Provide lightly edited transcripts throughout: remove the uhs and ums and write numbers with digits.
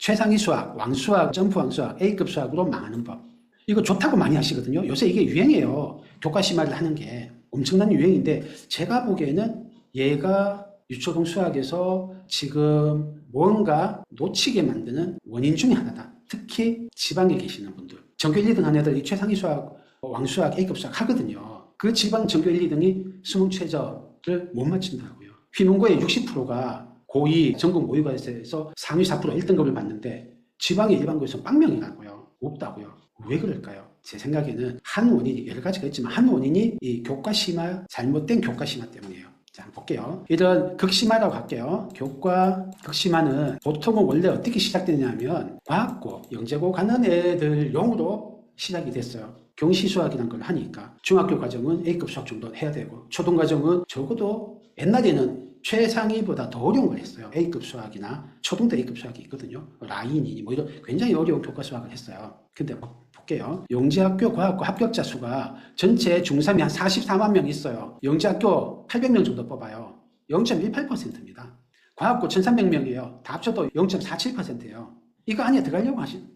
최상위 수학, 왕수학, 점프왕 수학, A급 수학으로 망하는 법. 이거 좋다고 많이 하시거든요. 요새 이게 유행이에요. 교과 심화를 하는 게 엄청난 유행인데 제가 보기에는 얘가 유초등 수학에서 지금 뭔가 놓치게 만드는 원인 중에 하나다. 특히 지방에 계시는 분들. 전교 1, 2등 한 애들 이 최상위 수학, 왕수학, A급 수학 하거든요. 그 지방 전교 1, 2등이 수능 최저를 못 맞춘다고요. 휘문고의 60%가 고2 전국 모의고사에서 상위 4% 1등급을 받는데 지방의 일반고에서 빵명이라고요. 없다고요. 왜 그럴까요? 제 생각에는 한 원인이 여러 가지가 있지만 한 원인이 이 교과 심화, 잘못된 교과 심화 때문이에요. 자, 한번 볼게요. 이런 극심화라고 할게요. 교과 극심화는 보통은 원래 어떻게 시작되냐면 과학고, 영재고 가는 애들 용으로 시작이 됐어요. 경시수학이라는 걸 하니까 중학교 과정은 A급 수학 정도 해야 되고 초등 과정은 적어도 옛날에는 최상위보다 더 어려운 걸 했어요. A급 수학이나 초등 때 A급 수학이 있거든요. 라인이니 뭐 이런 굉장히 어려운 교과 수학을 했어요. 근데 볼게요. 영재학교 과학고 합격자 수가 전체 중3이 한 44만 명 있어요. 영재학교 800명 정도 뽑아요. 0.18%입니다. 과학고 1300명이에요. 다 합쳐도 0.47%예요. 이거 안에 들어가려고 하신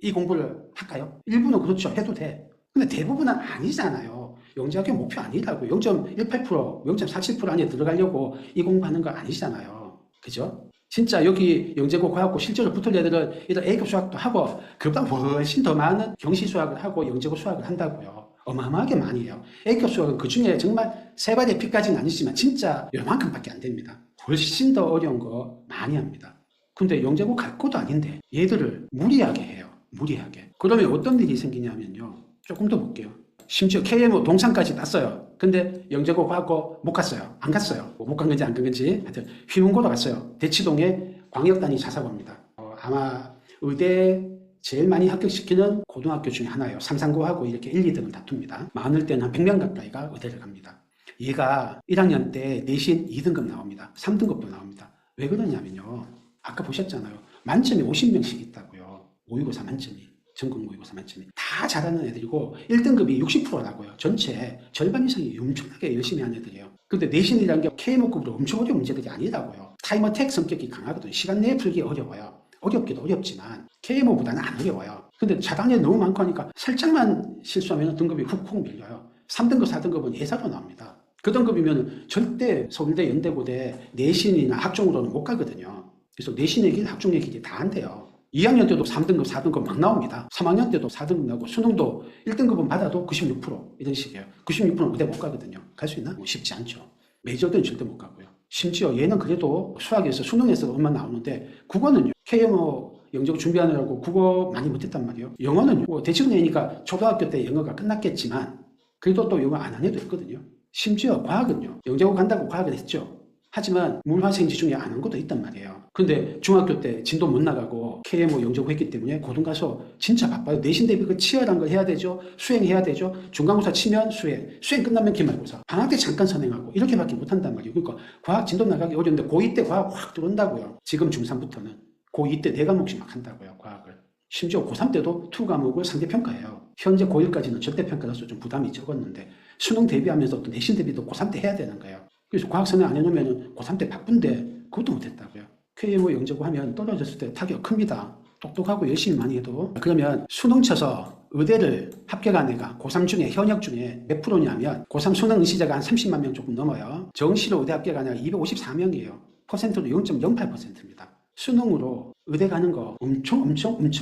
이 공부를 할까요? 일부는 그렇죠. 해도 돼. 근데 대부분은 아니잖아요. 영재학교 목표 아니라고요. 0.18%, 0.47% 안에 들어가려고 이 공부하는 거 아니잖아요. 그죠? 진짜 여기 영재고 과학고 실제로 붙을 애들은 이런 A급 수학도 하고 그보다 훨씬 더 많은 경시 수학을 하고 영재고 수학을 한다고요. 어마어마하게 많이 해요. A급 수학은 그 중에 정말 세 발의 피까지는 아니지만 진짜 요만큼밖에 안 됩니다. 훨씬 더 어려운 거 많이 합니다. 근데 영재고 갈 것도 아닌데 얘들을 무리하게 해요. 무리하게. 그러면 어떤 일이 생기냐면요. 조금 더 볼게요. 심지어 KMO 동상까지 땄어요. 근데 영재고 과학고 못 갔어요. 안 갔어요. 못 간 건지 안 간 건지 하여튼 휘문고로 갔어요. 대치동에 광역단위 자사고입니다. 아마 의대 제일 많이 합격시키는 고등학교 중에 하나예요. 삼상고하고 이렇게 1, 2등을 다툽니다. 많을 때는 한 100명 가까이가 의대를 갑니다. 얘가 1학년 때 내신 2등급 나옵니다. 3등급도 나옵니다. 왜 그러냐면요. 아까 보셨잖아요. 만점이 50명씩 있다고요. 모의고사 만점이. 전국 모의고사 만점이. 다 잘하는 애들이고 1등급이 60%라고요. 전체 절반 이상이 엄청나게 열심히 하는 애들이에요. 근데 내신이라는 게 KMO급으로 엄청 어려운 문제들이 아니라고요. 타임어택 성격이 강하거든요. 시간 내에 풀기 어려워요. 어렵기도 어렵지만 KMO보다는 안 어려워요. 근데 자단이 너무 많고 하니까 살짝만 실수하면 등급이 훅훅 밀려요. 3등급, 4등급은 예사로 나옵니다. 그 등급이면 절대 서울대, 연대고대 내신이나 학종으로는 못 가거든요. 그래서 내신의 길, 학종의 길이 다 안 돼요. 2학년 때도 3등급, 4등급 막 나옵니다. 3학년 때도 4등급 나오고 수능도 1등급은 받아도 96% 이런 식이에요. 96%는 의대 못 가거든요. 갈 수 있나? 쉽지 않죠. 메이저들은 절대 못 가고요. 심지어 얘는 그래도 수학에서 수능에서 얼마 나오는데 국어는요. KMO 영재고 준비하느라고 국어 많이 못했단 말이에요. 영어는 대치동 애니까 초등학교 때 영어가 끝났겠지만 그래도 또 영어 안 한 애도 있거든요. 심지어 과학은요. 영재고 간다고 과학을 했죠. 하지만 물화생지 중에 안 한 것도 있단 말이에요. 근데 중학교 때 진도 못 나가고 KMO 영재고 했기 때문에 고등 가서 진짜 바빠요. 내신 대비 그 치열한 걸 해야 되죠. 수행해야 되죠. 중간고사 치면 수행 끝나면 기말고사. 방학 때 잠깐 선행하고 이렇게밖에 못 한단 말이에요. 그러니까 과학 진도 나가기 어려운데 고2 때 과학 확 들어온다고요. 지금 중3부터는. 고2 때 4과목씩 막 한다고요. 과학을. 심지어 고3 때도 2과목을 상대평가해요. 현재 고1까지는 절대평가라서 좀 부담이 적었는데 수능 대비하면서 또 내신 대비도 고3 때 해야 되는 거예요. 그래서 과학 선행 안 해놓으면 고3 때 바쁜데 그것도 못했다고요. KMO 영재고 하면 떨어졌을 때 타격 큽니다. 똑똑하고 열심히 많이 해도. 그러면 수능 쳐서 의대를 합격한 애가 고3 중에 현역 중에 몇 프로냐면 고3 수능 응시자가 한 30만 명 조금 넘어요. 정시로 의대 합격한 애가 254명이에요. 퍼센트로 0.08%입니다. 수능으로 의대 가는 거 엄청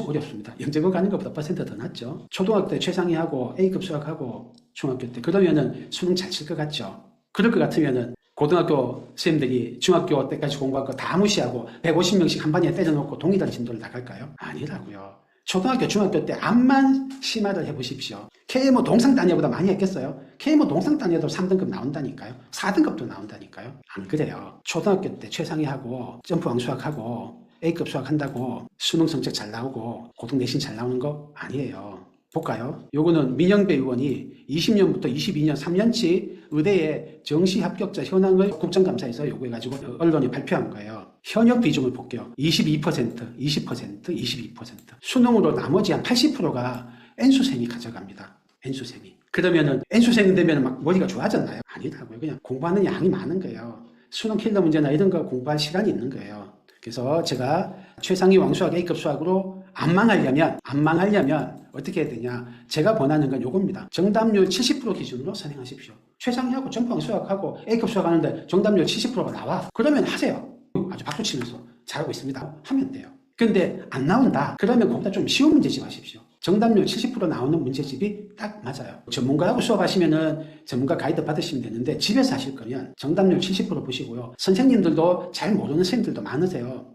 어렵습니다. 영재고 가는 것보다 퍼센트 더 낮죠. 초등학교 때 최상위하고 A급 수학하고 중학교 때 그러면은 수능 잘 칠 것 같죠. 그럴 것 같으면은 고등학교 선생님들이 중학교 때까지 공부한 거 다 무시하고 150명씩 한 반에 때려놓고 동일한 진도를 나갈까요? 아니라고요. 초등학교, 중학교 때 암만 심화를 해보십시오. KMO 동상 단위보다 많이 했겠어요? KMO 동상 단위도 3등급 나온다니까요. 4등급도 나온다니까요. 안 그래요. 초등학교 때 최상위하고 점프왕 수학하고 A급 수학 한다고 수능 성적 잘 나오고 고등 내신 잘 나오는 거 아니에요. 볼까요? 요거는 민영배 의원이 20년부터 22년 3년치 의대의 정시 합격자 현황을 국정감사에서 요구해가지고 언론에 발표한 거예요. 현역 비중을 볼게요. 22%, 20%, 22%. 수능으로 나머지 한 80%가 N수생이 가져갑니다. N수생이. 그러면은 N수생 되면 막 머리가 좋아졌나요? 아니라고요. 그냥 공부하는 양이 많은 거예요. 수능 킬러 문제나 이런 거 공부할 시간이 있는 거예요. 그래서 제가 최상위 왕수학 A급 수학으로 안 망하려면 어떻게 해야 되냐. 제가 권하는 건 요겁니다. 정답률 70% 기준으로 선행하십시오. 최상위하고 점프왕 수학하고 A급 수학 하는데 정답률 70%가 나와. 그러면 하세요. 아주 박수 치면서 잘하고 있습니다. 하면 돼요. 근데 안 나온다. 그러면 거기다 좀 쉬운 문제집 하십시오. 정답률 70% 나오는 문제집이 딱 맞아요. 전문가하고 수업하시면은 전문가 가이드 받으시면 되는데 집에서 하실 거면 정답률 70% 보시고요. 선생님들도 잘 모르는 선생님들도 많으세요.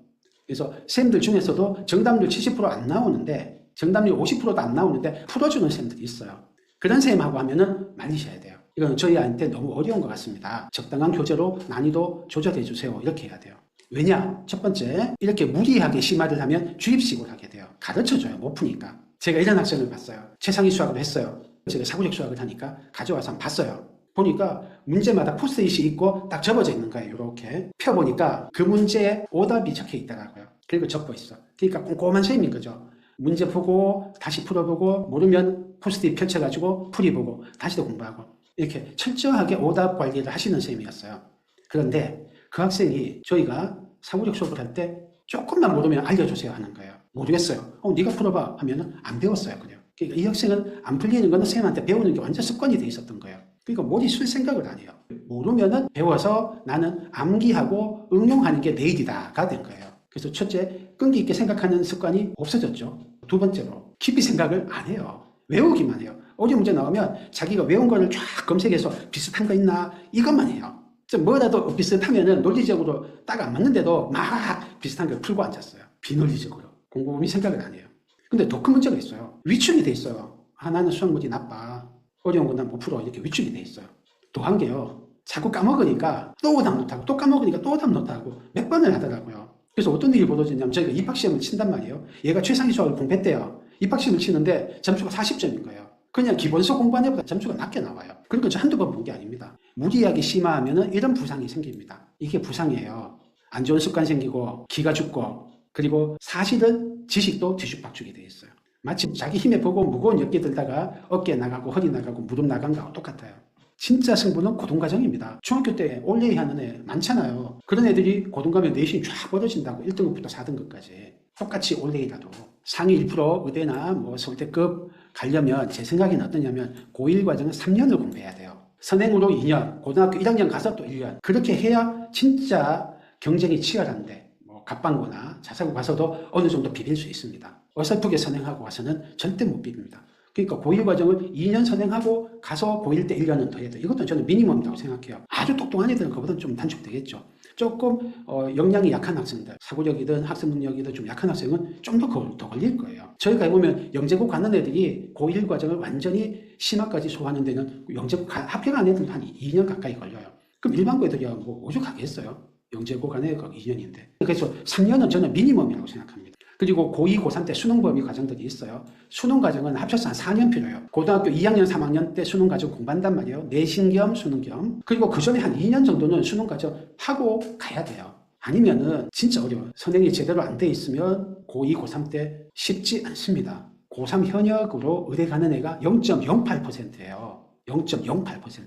그래서 선생님들 중에서도 정답률 70%안 나오는데 정답률 50%도 안 나오는데 풀어주는 선생님들이 있어요. 그런 선생님하고 하면은 말리셔야 돼요. 이건 저희한테 너무 어려운 것 같습니다. 적당한 교재로 난이도 조절해 주세요. 이렇게 해야 돼요. 왜냐? 첫 번째, 이렇게 무리하게 심화를 하면 주입식으로 하게 돼요. 가르쳐줘요. 못 푸니까. 제가 이런 학생을 봤어요. 최상위 수학을 했어요. 제가 사고력 수학을 하니까 가져와서 한번 봤어요. 보니까 문제마다 포스트잇이 있고 딱 접어져 있는 거예요. 이렇게 펴보니까 그 문제에 오답이 적혀 있더라고요. 그리고 적고 있어. 그러니까 꼼꼼한 선생님인 거죠. 문제 보고 다시 풀어보고 모르면 포스트잇 펼쳐가지고 풀이보고 다시 또 공부하고 이렇게 철저하게 오답 관리를 하시는 선생님이었어요. 그런데 그 학생이 저희가 사고력 수업을 할 때 조금만 모르면 알려주세요 하는 거예요. 모르겠어요. 네가 풀어봐 하면은 안 배웠어요. 그냥. 그러니까 이 학생은 안 풀리는 거는 선생님한테 배우는 게 완전 습관이 돼 있었던 거예요. 그러니까 머리 쓸 생각을 안 해요. 모르면은 배워서 나는 암기하고 응용하는 게 내일이다가 된 거예요. 그래서 첫째, 끈기 있게 생각하는 습관이 없어졌죠. 두 번째로, 깊이 생각을 안 해요. 외우기만 해요. 어려운 문제 나오면 자기가 외운 거를 쫙 검색해서 비슷한 거 있나 이것만 해요. 뭐라도 비슷하면은 논리적으로 딱 안 맞는데도 막 비슷한 걸 풀고 앉았어요. 비논리적으로. 곰곰이 생각을 안 해요. 근데 더 큰 문제가 있어요. 위축이 돼 있어요. 나는 수학물이 나빠. 어려운 건 난 못 풀어. 이렇게 위축이 돼 있어요. 또 한 게요. 자꾸 까먹으니까 또 오답 못하고 또 까먹으니까 또 오답 못하고 몇 번을 하더라고요. 그래서 어떤 일이 벌어지냐면 저희가 입학시험을 친단 말이에요. 얘가 최상위 수학을 공부했대요. 입학시험을 치는데 점수가 40점인 거예요. 그냥 기본서 공부한 애보다 점수가 낮게 나와요. 그러니까 저 한두 번 본 게 아닙니다. 무리하게 심화하면 이런 부상이 생깁니다. 이게 부상이에요. 안 좋은 습관 생기고 기가 죽고 그리고 사실은 지식도 뒤죽박죽이 돼 있어요. 마치 자기 힘에 보고 무거운 엿게 들다가 어깨 나가고 허리 나가고 무릎 나간 거하고 똑같아요. 진짜 승부는 고등과정입니다. 중학교 때 올레이 하는 애 많잖아요. 그런 애들이 고등 가면 내신이 쫙 벌어진다고 1등급부터 4등급까지. 똑같이 올레이라도 상위 1% 의대나 뭐 서울대급 가려면 제 생각에는 어떠냐면 고1 과정은 3년을 공부해야 돼요. 선행으로 2년, 고등학교 1학년 가서 또 1년. 그렇게 해야 진짜 경쟁이 치열한데 뭐 갑방고나 자사고 가서도 어느 정도 비빌 수 있습니다. 어설프게 선행하고 와서는 절대 못 비빕니다. 그러니까 고1 과정을 2년 선행하고 가서 고1 때 1년은 더 해야 돼요. 이것도 저는 미니멈이라고 생각해요. 아주 똑똑한 애들은 그보다는 좀 단축되겠죠. 조금 역량이 약한 학생들, 사고력이든 학습 능력이든 좀 약한 학생은 좀 더 걸릴 거예요. 저희가 해보면 영재고 가는 애들이 고1 과정을 완전히 심화까지 소화하는 데는 영재고 합격한 애들은 한 2년 가까이 걸려요. 그럼 일반고 애들이 뭐 오죽하겠어요? 영재고 가는 애가 2년인데. 그래서 3년은 저는 미니멈이라고 생각합니다. 그리고 고2, 고3 때 수능 범위 과정들이 있어요. 수능 과정은 합쳐서 한 4년 필요해요. 고등학교 2학년, 3학년 때 수능 과정 공부한단 말이에요. 내신 겸 수능 겸. 그리고 그 전에 한 2년 정도는 수능 과정 하고 가야 돼요. 아니면은 진짜 어려워요. 선행이 제대로 안 돼 있으면 고2, 고3 때 쉽지 않습니다. 고3 현역으로 의대 가는 애가 0.08%예요. 0.08%.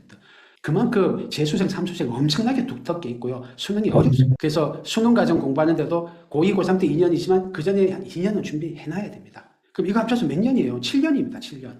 그만큼 재수생, 삼수생 엄청나게 두텁게 있고요. 수능이 어렵습니다. 그래서 수능 과정 공부하는데도 고2, 고3 때 2년이지만 그 전에 한 2년은 준비해놔야 됩니다. 그럼 이거 합쳐서 몇 년이에요? 7년입니다. 7년.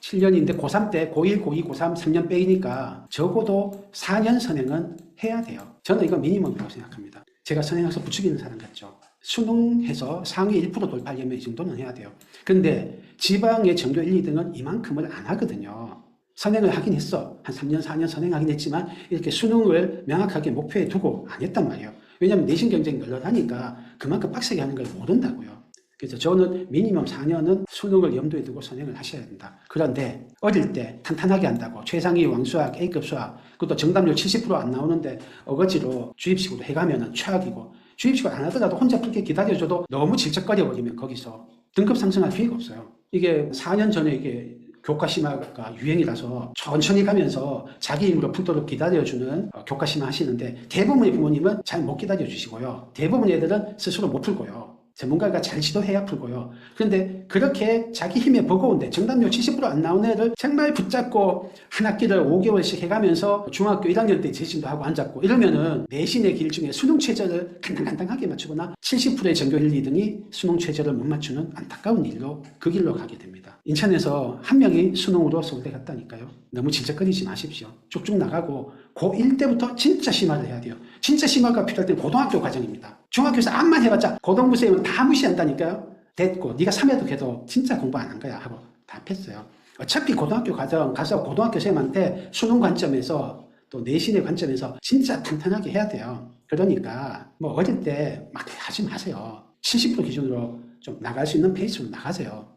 7년인데 고3 때 고1, 고2, 고3 3년 빼이니까 적어도 4년 선행은 해야 돼요. 저는 이거 미니멈이라고 생각합니다. 제가 선행해서 부추기는 사람 같죠. 수능해서 상위 1% 돌파하려면 이 정도는 해야 돼요. 근데 지방의 전교 1, 2등은 이만큼을 안 하거든요. 선행을 하긴 했어. 한 3년, 4년 선행하긴 했지만 이렇게 수능을 명확하게 목표에 두고 안 했단 말이에요. 왜냐하면 내신 경쟁이 널널하니까 그만큼 빡세게 하는 걸 모른다고요. 그래서 저는 미니멈 4년은 수능을 염두에 두고 선행을 하셔야 된다. 그런데 어릴 때 탄탄하게 한다고 최상위 왕수학, A급 수학, 그것도 정답률 70%안 나오는데 어거지로 주입식으로 해가면 최악이고 주입식을 안 하더라도 혼자 그렇게 기다려줘도 너무 질척거려 버리면 거기서 등급 상승할 기회가 없어요. 이게 4년 전에 이게 교과 심화가 유행이라서 천천히 가면서 자기 힘으로 풀도록 기다려주는 교과 심화 하시는데 대부분의 부모님은 잘 못 기다려 주시고요. 대부분의 애들은 스스로 못 풀고요. 전문가가 잘 지도해야 풀고요. 그런데 그렇게 자기 힘에 버거운데 정답률 70%안 나온 애를 정말 붙잡고 한 학기를 5개월씩 해가면서 중학교 1학년 때 재심도 하고 앉았고 이러면은 내신의 길 중에 수능 최저를 간당간당하게 맞추거나 70%의 전교 1, 2등이 수능 최저를 못 맞추는 안타까운 일로 그 길로 가게 됩니다. 인천에서 한 명이 수능으로 서울대 갔다니까요. 너무 질척거리지 마십시오. 쭉쭉 나가고 고1 때부터 진짜 심화를 해야 돼요. 진짜 심화가 필요할 때는 고등학교 과정입니다. 중학교에서 암만 해봤자 고등부쌤은 다 무시한다니까요. 됐고 네가 3회도 해도 진짜 공부 안 한 거야 하고 답했어요. 어차피 고등학교 과정 가서 고등학교 쌤한테 수능 관점에서 또 내신의 관점에서 진짜 튼튼하게 해야 돼요. 그러니까 뭐 어릴 때 막 하지 마세요. 70% 기준으로 좀 나갈 수 있는 페이스로 나가세요.